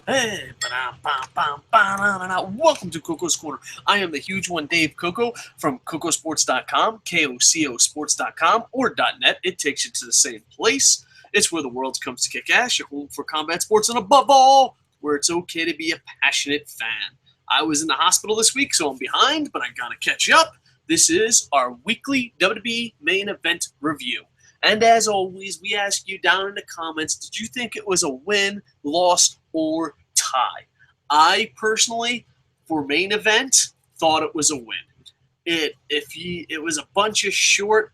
Hey, welcome to Coco's Corner. I am the huge one, Dave Koco from Kocosports.com, KOCOsports.com, or .net. It takes you to the same place. It's where the world comes to kick ass. Your home for combat sports, and above all, where it's okay to be a passionate fan. I was in the hospital this week, so I'm behind, but I gotta catch up. This is our weekly WWE main event review. And as always, we ask you down in the comments, did you think it was a win, loss, or tie? I personally, for main event, thought it was a win. It was a bunch of short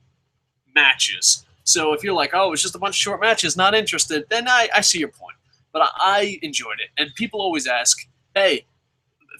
matches. So if you're like, oh, it's just a bunch of short matches, not interested, then I see your point. But I enjoyed it. And people always ask, hey,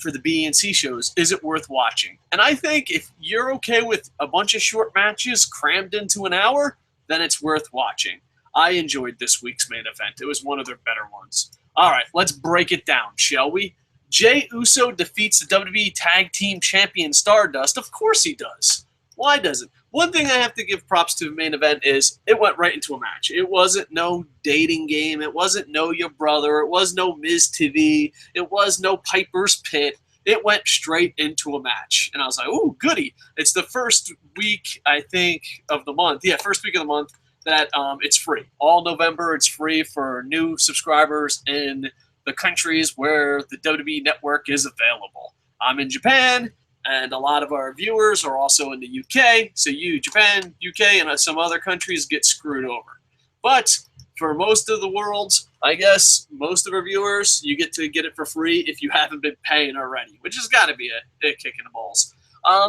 for the B and C shows, is it worth watching? And I think if you're okay with a bunch of short matches crammed into an hour, then it's worth watching. I enjoyed this week's main event. It was one of their better ones. All right, let's break it down, shall we? Jey Uso defeats the WWE Tag Team Champion Stardust. Of course he does. Why doesn't? One thing I have to give props to the main event is it went right into a match. It wasn't no dating game. It wasn't Know Your Brother. It was no Miz TV. It was no Piper's Pit. It went straight into a match. And I was like, ooh, goody. It's the first week, I think, of the month. Yeah, first week of the month that it's free. All November, it's free for new subscribers in the countries where the WWE Network is available. I'm in Japan, and a lot of our viewers are also in the UK. So you, Japan, UK, and some other countries get screwed over. But for most of the world, I guess most of our viewers, you get to get it for free if you haven't been paying already, which has got to be a kick in the balls.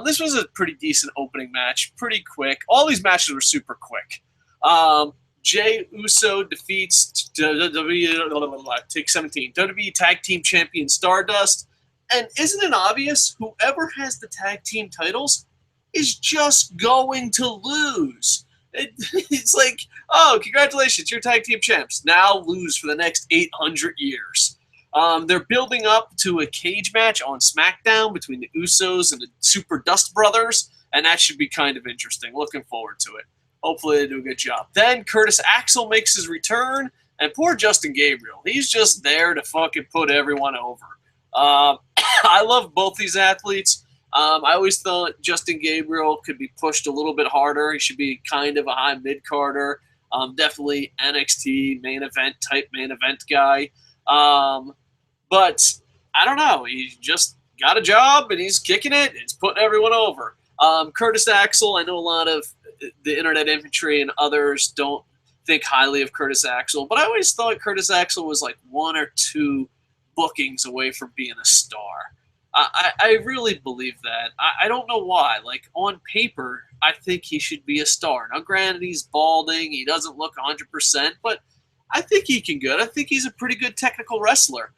This was a pretty decent opening match, pretty quick. All these matches were super quick. Jey Uso defeats take 17 WWE Tag Team Champion Stardust. And isn't it obvious? Whoever has the tag team titles is just going to lose. It's like, oh, congratulations, you're tag team champs. Now lose for the next 800 years. They're building up to a cage match on SmackDown between the Usos and the Super Dust Brothers, and that should be kind of interesting. Looking forward to it. Hopefully they do a good job. Then Curtis Axel makes his return, and poor Justin Gabriel. He's just there to fucking put everyone over. I love both these athletes. I always thought Justin Gabriel could be pushed a little bit harder. He should be kind of a high mid-carder. Definitely NXT main event guy. But I don't know. He just got a job, and he's kicking it. It's putting everyone over. Curtis Axel, I know a lot of the internet infantry and others don't think highly of Curtis Axel, but I always thought Curtis Axel was like one or two bookings away from being a star. I really believe that. I don't know why. Like, on paper, I think he should be a star. Now, granted, he's balding. He doesn't look 100%, but I think he can good. I think he's a pretty good technical wrestler.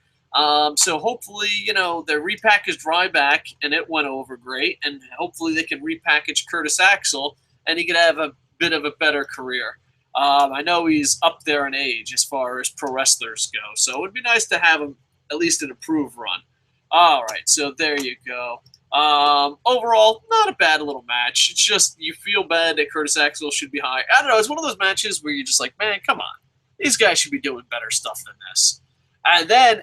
So hopefully, they repackaged Ryback, and it went over great, and hopefully they can repackage Curtis Axel, and he could have a bit of a better career. I know he's up there in age as far as pro wrestlers go, so it would be nice to have him at least an approved run. All right, so there you go. Overall, not a bad little match. It's just you feel bad that Curtis Axel should be high. I don't know. It's one of those matches where you're just like, man, come on. These guys should be doing better stuff than this. And then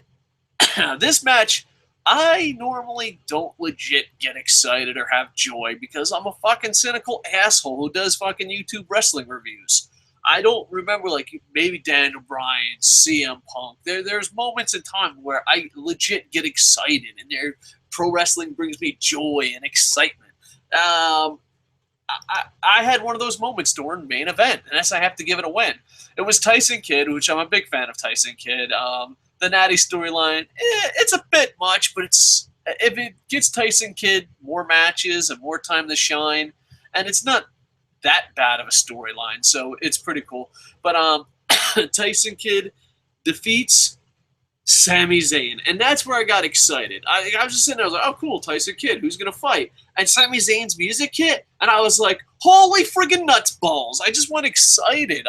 this match, I normally don't legit get excited or have joy because I'm a fucking cynical asshole who does fucking YouTube wrestling reviews. I don't remember, like, maybe Daniel Bryan, CM Punk. There's moments in time where I legit get excited, and their pro wrestling brings me joy and excitement. I had one of those moments during main event, and I have to give it a win. It was Tyson Kidd, which I'm a big fan of Tyson Kidd. The Natty storyline, it's a bit much, but if it gets Tyson Kidd more matches and more time to shine, and it's not that bad of a storyline, so it's pretty cool. But Tyson Kidd defeats Sami Zayn, and that's where I got excited. I was just sitting there, I was like, oh, cool, Tyson Kidd, who's going to fight? And Sami Zayn's music hit, and I was like, holy friggin' nuts balls. I just went excited.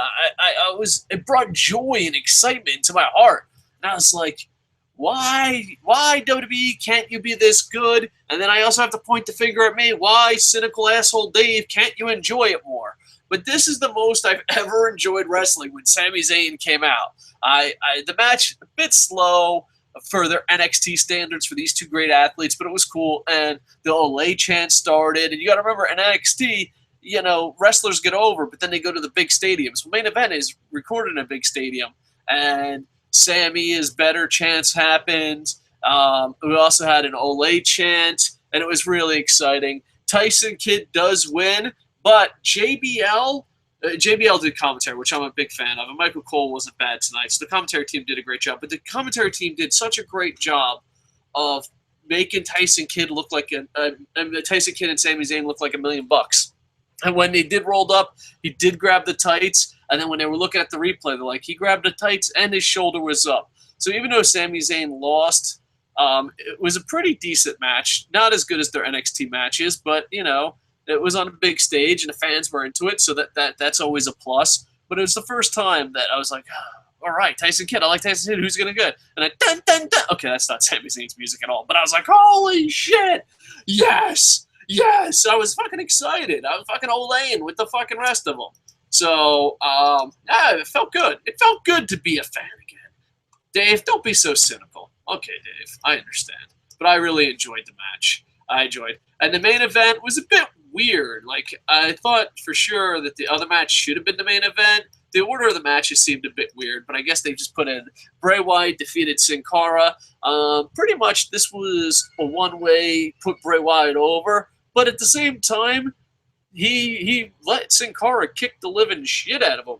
It brought joy and excitement to my heart. And I was like, why WWE can't you be this good? And then I also have to point the finger at me. Why, cynical asshole Dave, can't you enjoy it more? But this is the most I've ever enjoyed wrestling when Sami Zayn came out. The match, a bit slow, for their NXT standards for these two great athletes, but it was cool. And the Olay chant started, and you got to remember in NXT, wrestlers get over, but then they go to the big stadiums. Main event is recorded in a big stadium, and Sammy is better chants happened. We also had an Olay chant, and it was really exciting. Tyson Kidd does win, but JBL did commentary, which I'm a big fan of, and Michael Cole wasn't bad tonight, so the commentary team did a great job. But the commentary team did such a great job of making Tyson Kidd look like Tyson Kidd and Sami Zayn look like $1 million. And when they did rolled up, he did grab the tights, and then when they were looking at the replay, they're like, he grabbed the tights and his shoulder was up. So even though Sami Zayn lost, it was a pretty decent match. Not as good as their NXT matches, but, it was on a big stage, and the fans were into it, so that's always a plus. But it was the first time that I was like, all right, Tyson Kidd. I like Tyson Kidd. Who's going to get? And dun, dun, dun. Okay, that's not Sami Zayn's music at all. But I was like, holy shit. Yes. Yes. I was fucking excited. I was fucking olaying with the fucking rest of them. So, it felt good. It felt good to be a fan again. Dave, don't be so cynical. Okay, Dave, I understand. But I really enjoyed the match. And the main event was a bit weird. Like, I thought for sure that the other match should have been the main event. The order of the matches seemed a bit weird, but I guess they just put in Bray Wyatt defeated Sin Cara. Pretty much this was a one-way put Bray Wyatt over, but at the same time, he let Sin Cara kick the living shit out of him,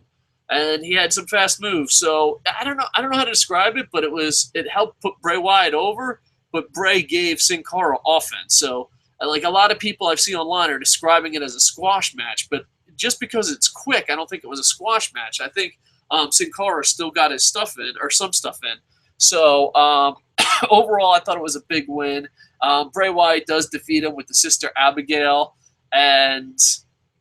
and he had some fast moves. So I don't know how to describe it, but it helped put Bray Wyatt over, but Bray gave Sin Cara offense. So like a lot of people I've seen online are describing it as a squash match, but just because it's quick, I don't think it was a squash match. I think Sin Cara still got his stuff in, or some stuff in. So overall, I thought it was a big win. Bray Wyatt does defeat him with the sister Abigail, and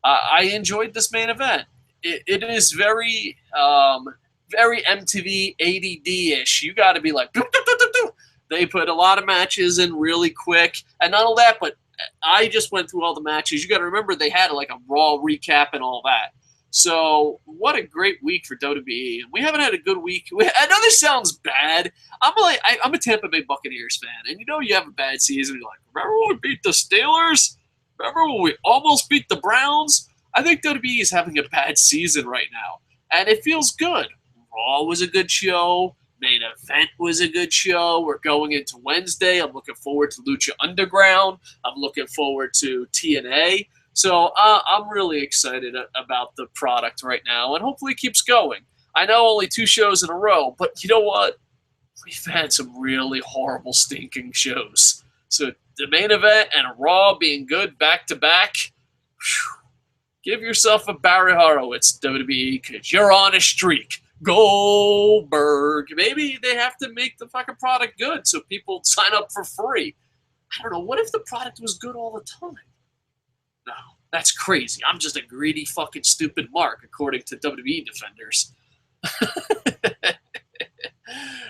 I enjoyed this main event. It is very MTV ADD-ish. You got to be like, doo, doo, doo, doo, doo. They put a lot of matches in really quick, and not all that, but I just went through all the matches. You got to remember they had like a Raw recap and all that. So what a great week for WWE. We haven't had a good week. I know this sounds bad. I'm a Tampa Bay Buccaneers fan, and you have a bad season. You're like, remember when we beat the Steelers? Remember when we almost beat the Browns? I think WWE is having a bad season right now, and it feels good. Raw was a good show. Main event was a good show. We're going into Wednesday. I'm looking forward to Lucha Underground. I'm looking forward to TNA. So I'm really excited about the product right now, and hopefully it keeps going. I know only 2 shows in a row, but you know what? We've had some really horrible, stinking shows. So the main event and Raw being good back-to-back, give yourself a Barry Horowitz, WWE, because you're on a streak. Goldberg. Maybe they have to make the fucking product good so people sign up for free. I don't know. What if the product was good all the time? No, that's crazy. I'm just a greedy fucking stupid mark, according to WWE defenders.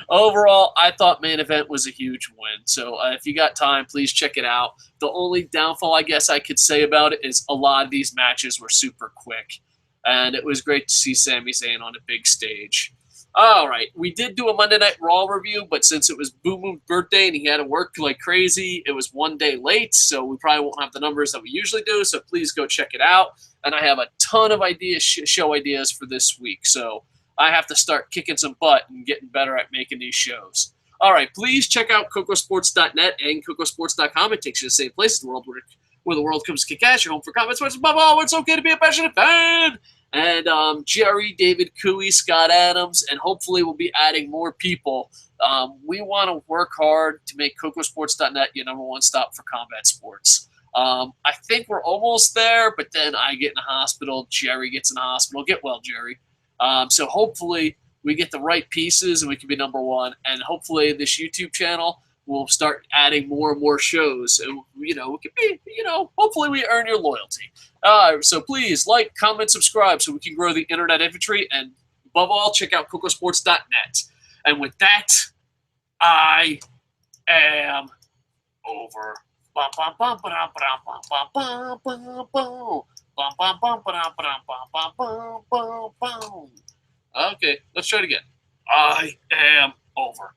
Overall, I thought main event was a huge win. So if you got time, please check it out. The only downfall I guess I could say about it is a lot of these matches were super quick. And it was great to see Sami Zayn on a big stage. All right, we did do a Monday Night Raw review, but since it was Boom Boom's birthday and he had to work like crazy, it was one day late, so we probably won't have the numbers that we usually do, so please go check it out. And I have a ton of show ideas for this week, so I have to start kicking some butt and getting better at making these shows. All right, please check out Kocosports.net and Kocosports.com. It takes you to the same place as the world where the world comes to kick ass. Your home for comments, sports, above all, it's okay to be a passionate fan. And Jerry, David Cooey, Scott Adams, and hopefully we'll be adding more people. We want to work hard to make Kocosports.net your #1 stop for combat sports. I think we're almost there, but then I get in the hospital. Jerry gets in the hospital. Get well, Jerry. So hopefully we get the right pieces and we can be #1. And hopefully this YouTube channel will start adding more and more shows. And, we can be, hopefully we earn your loyalty. So please like, comment, subscribe so we can grow the internet infantry. And above all, check out Kocosports.net. And with that, I am over. Okay, let's try it again. I am over.